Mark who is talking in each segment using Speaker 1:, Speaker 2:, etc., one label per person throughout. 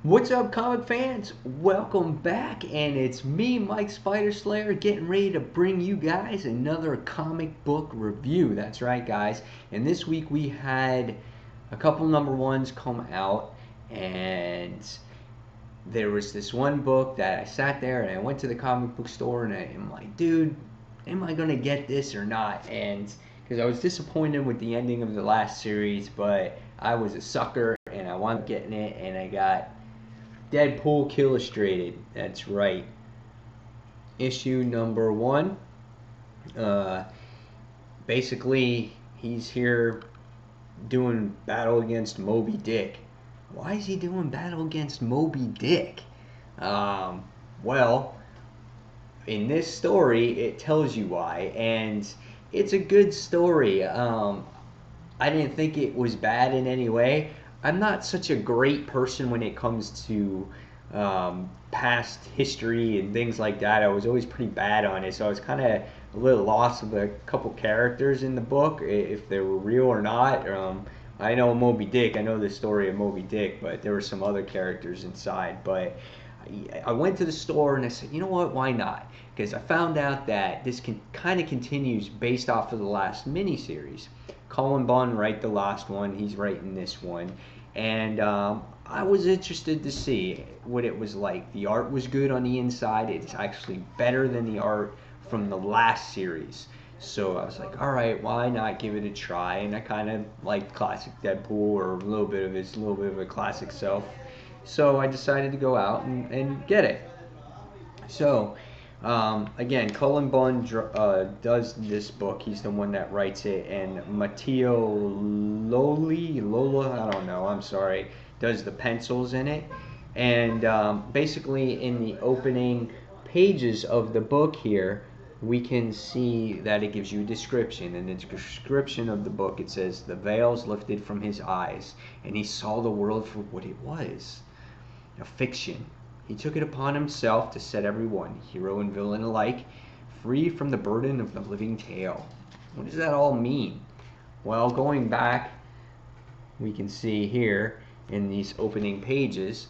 Speaker 1: What's up, comic fans? Welcome back, and it's me, Mike Spider Slayer, getting ready to bring you guys another comic book review. That's right, guys. And this week we had a couple number ones come out, and there was this one book that I sat there and I went to the comic book store and I'm like, dude, am I gonna get this or not? And because I was disappointed with the ending of the last series, but I was a sucker and I wound up getting it, and I got DeadPool Killustrated. That's right. Issue number one. Uh, Basically, he's here doing battle against Moby Dick. Why is he doing battle against Moby Dick? Um, well, in this story, it tells you why, and it's a good story. I didn't think it was bad in any way. I'm not such a great person when it comes to past history and things like that. I was always pretty bad on it, so I was kind of a little lost of a couple characters in the book, if they were real or not. I know Moby Dick. I know the story of Moby Dick, but there were some other characters inside. But I went to the store and I said, you know what? Why not? Because I found out that this kind of continues based off of the last miniseries. Colin Bunn wrote the last one. He's writing this one, and I was interested to see what it was like. The art was good on the inside. It's actually better than the art from the last series. So I was like, all right, why not give it a try? And I kind of like classic DeadPool, or a little bit of a classic self. So I decided to go out and get it. So, again, Cullen Bunn does this book. He's the one that writes it, and Matteo Lola, I don't know, I'm sorry, does the pencils in it. And basically, in the opening pages of the book here, we can see that it gives you a description. In the description of the book, it says, "The veils lifted from his eyes, and he saw the world for what it was, a fiction. He took it upon himself to set everyone, hero and villain alike, free from the burden of the living tale." What does that all mean? Well, going back, we can see here in these opening pages,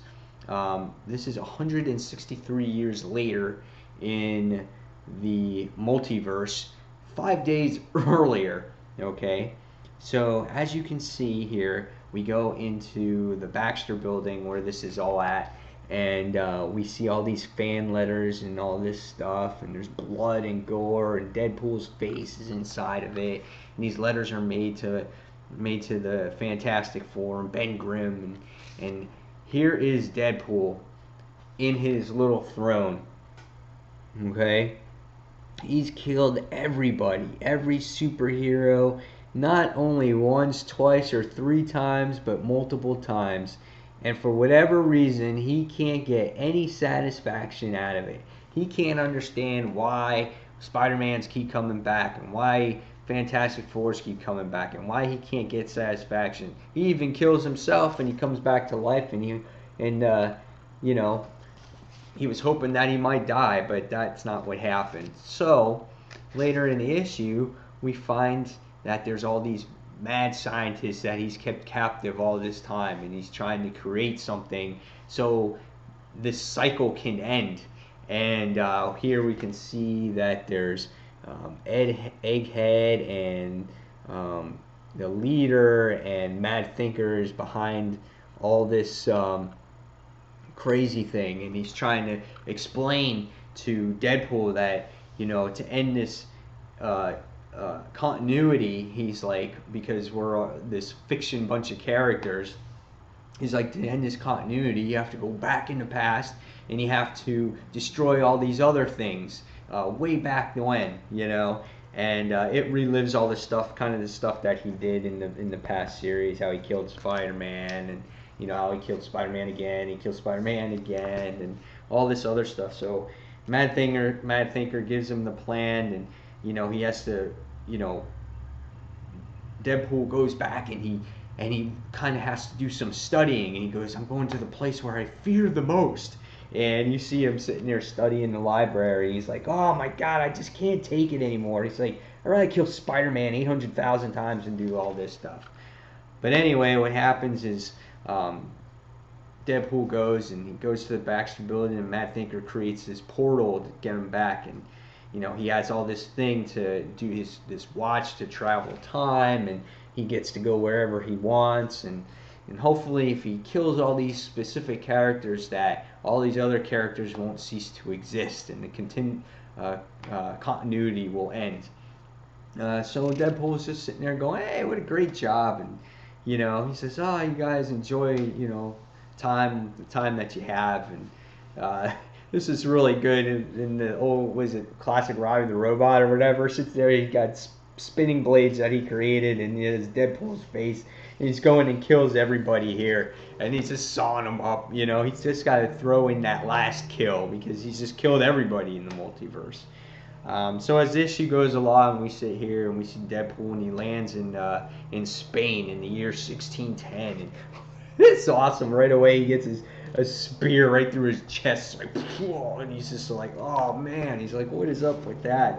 Speaker 1: this is 163 years later in the multiverse, 5 days earlier. Okay, so as you can see here, we go into the Baxter building where this is all at, and we see all these fan letters and all this stuff, and there's blood and gore, and Deadpool's face is inside of it, and these letters are made to the Fantastic Four and Ben Grimm, and here is Deadpool in his little throne. Okay, he's killed everybody, every superhero, not only once, twice, or three times, but multiple times. And for whatever reason, he can't get any satisfaction out of it. He can't understand why Spider-Mans keep coming back, and why Fantastic Fours keep coming back, and why he can't get satisfaction. He even kills himself, and he comes back to life, and you know, he was hoping that he might die, but that's not what happened. So later in the issue, we find that there's all these mad scientists that he's kept captive all this time, and he's trying to create something so this cycle can end. And here we can see that there's Egghead and the leader and mad thinkers behind all this crazy thing, and he's trying to explain to Deadpool that, to end this continuity, he's like, because we're this fiction bunch of characters, he's like, to end this continuity, you have to go back in the past, and you have to destroy all these other things way back when, and it relives all the stuff, kind of the stuff that he did in the past series, how he killed Spider-Man, and how he killed Spider-Man again, and all this other stuff. So Mad Thinker gives him the plan, and he has to, Deadpool goes back, and he kind of has to do some studying, and he goes, "I'm going to the place where I fear the most." And you see him sitting there studying in the library. He's like, "Oh my God, I just can't take it anymore." He's like, "I'd rather kill Spider-Man 800,000 times and do all this stuff." But anyway, what happens is Deadpool goes and he goes to the Baxter building, and Matt Thinker creates this portal to get him back, and he has all this thing to do this watch to travel time, and he gets to go wherever he wants, and hopefully if he kills all these specific characters, that all these other characters won't cease to exist, and the continuity will end. So Deadpool is just sitting there going, "Hey, what a great job!" And he says, "Oh, you guys enjoy the time that you have." And this is really good. In the old, was it classic Robbie the Robot or whatever? Sits there, he got spinning blades that he created, and his Deadpool's face. And he's going and kills everybody here, and he's just sawing them up. He's just got to throw in that last kill because he's just killed everybody in the multiverse. So as this issue goes along, we sit here and we see Deadpool, and he lands in Spain in the year 1610, and it's awesome. Right away, he gets a spear right through his chest, like, and he's just like, oh man, he's like, what is up with that?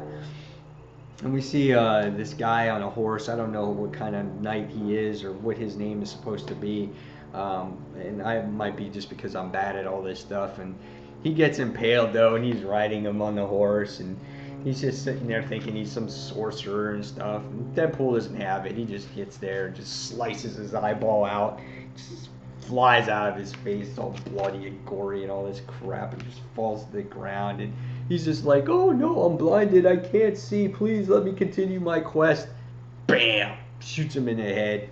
Speaker 1: And we see this guy on a horse. I don't know what kind of knight he is or what his name is supposed to be, and I might be just because I'm bad at all this stuff. And he gets impaled though, and he's riding him on the horse, and he's just sitting there thinking he's some sorcerer and stuff. And Deadpool doesn't have it. He just gets there and just slices his eyeball out. Just flies out of his face, all bloody and gory and all this crap, and just falls to the ground. And he's just like, "Oh no, I'm blinded. I can't see. Please let me continue my quest." Bam! Shoots him in the head.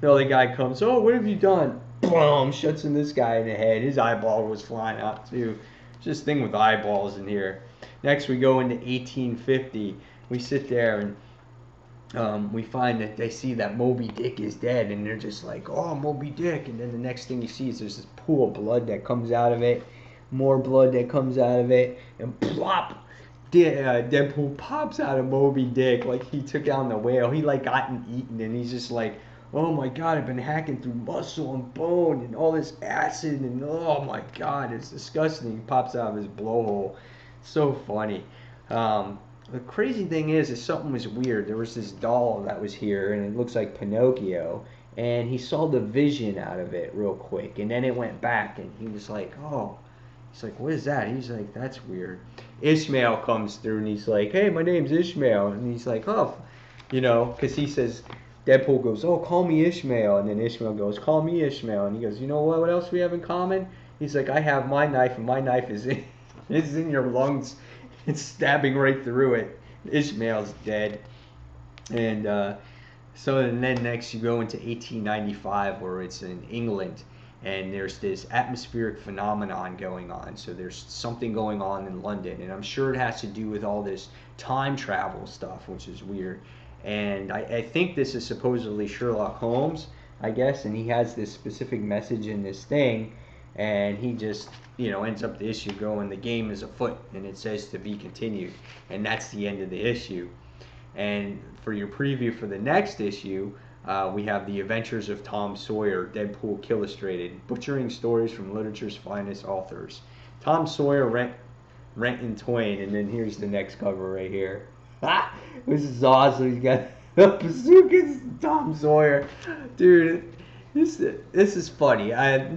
Speaker 1: The other guy comes, "Oh, what have you done?" Boom! Shoots him this guy in the head. His eyeball was flying out too. Just thing with eyeballs in here. Next, we go into 1850. We sit there and we find that they see that Moby Dick is dead, and they're just like, "Oh, Moby Dick!" And then the next thing you see is there's this pool of blood that comes out of it, more blood that comes out of it, and plop! Deadpool pops out of Moby Dick like he took down the whale. He like gotten eaten, and he's just like, "Oh my god, I've been hacking through muscle and bone and all this acid, and oh my god, it's disgusting." He pops out of his blowhole. So funny. The crazy thing is something was weird. There was this doll that was here, and it looks like Pinocchio, and he saw the vision out of it real quick, and then it went back, and he was like, "Oh." He's like, "What is that?" He's like, "That's weird." Ishmael comes through, and he's like, "Hey, my name's Ishmael." And he's like, "Oh," because he says, Deadpool goes, "Oh, call me Ishmael." And then Ishmael goes, "Call me Ishmael." And he goes, "You know what else we have in common?" He's like, "I have my knife, and my knife is in your lungs. It's stabbing right through it." Ishmael's dead. And then next you go into 1895, where it's in England, and there's this atmospheric phenomenon going on. So there's something going on in London, and I'm sure it has to do with all this time travel stuff, which is weird. And I think this is supposedly Sherlock Holmes, I guess, and he has this specific message in this thing, and he just ends up the issue going, "The game is afoot," and it says to be continued, and that's the end of the issue. And for your preview for the next issue, we have The Adventures of Tom Sawyer, Deadpool Killustrated, butchering stories from literature's finest authors. Tom Sawyer, Rent and Twain, and then here's the next cover right here. This is awesome. He's got bazookas, Tom Sawyer, dude. This is funny.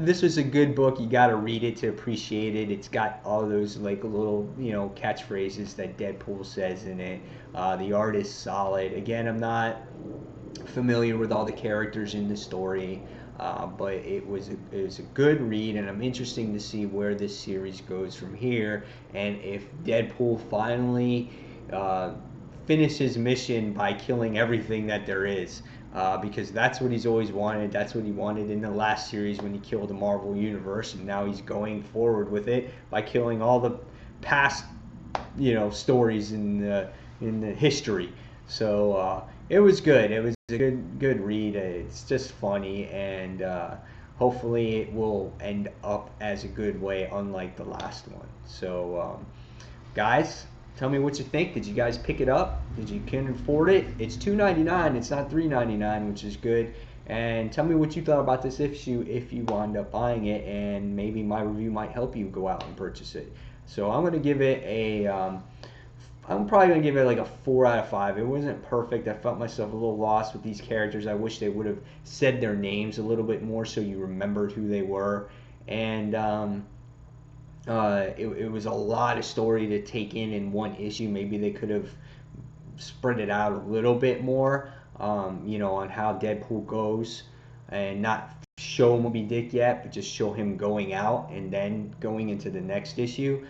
Speaker 1: This was a good book. You got to read it to appreciate it. It's got all those like little catchphrases that Deadpool says in it. The art is solid. Again, I'm not familiar with all the characters in the story, but it was a good read, and I'm interested to see where this series goes from here, and if Deadpool finally finish his mission by killing everything that there is, because that's what he's always wanted. That's what he wanted in the last series when he killed the Marvel Universe, and now he's going forward with it by killing all the past, stories in the history. So it was good. It was a good read. It's just funny, and hopefully it will end up as a good way, unlike the last one. So, guys, tell me what you think. Did you guys pick it up? Did you can afford it? It's $2.99. It's not $3.99, which is good. And tell me what you thought about this issue if you wound up buying it, and maybe my review might help you go out and purchase it. So I'm going to give it I'm probably going to give it like a 4 out of 5. It wasn't perfect. I felt myself a little lost with these characters. I wish they would have said their names a little bit more so you remembered who they were. and it was a lot of story to take in one issue. Maybe they could have spread it out a little bit more, on how Deadpool goes, and not show Moby Dick yet, but just show him going out and then going into the next issue.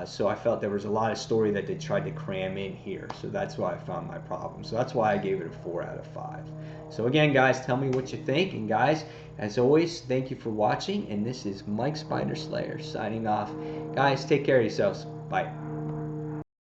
Speaker 1: So I felt there was a lot of story that they tried to cram in here. So that's why I found my problem. So that's why I gave it a 4 out of 5. So again, guys, tell me what you think. And guys, as always, thank you for watching. And this is Mike Spider Slayer signing off. Guys, take care of yourselves. Bye.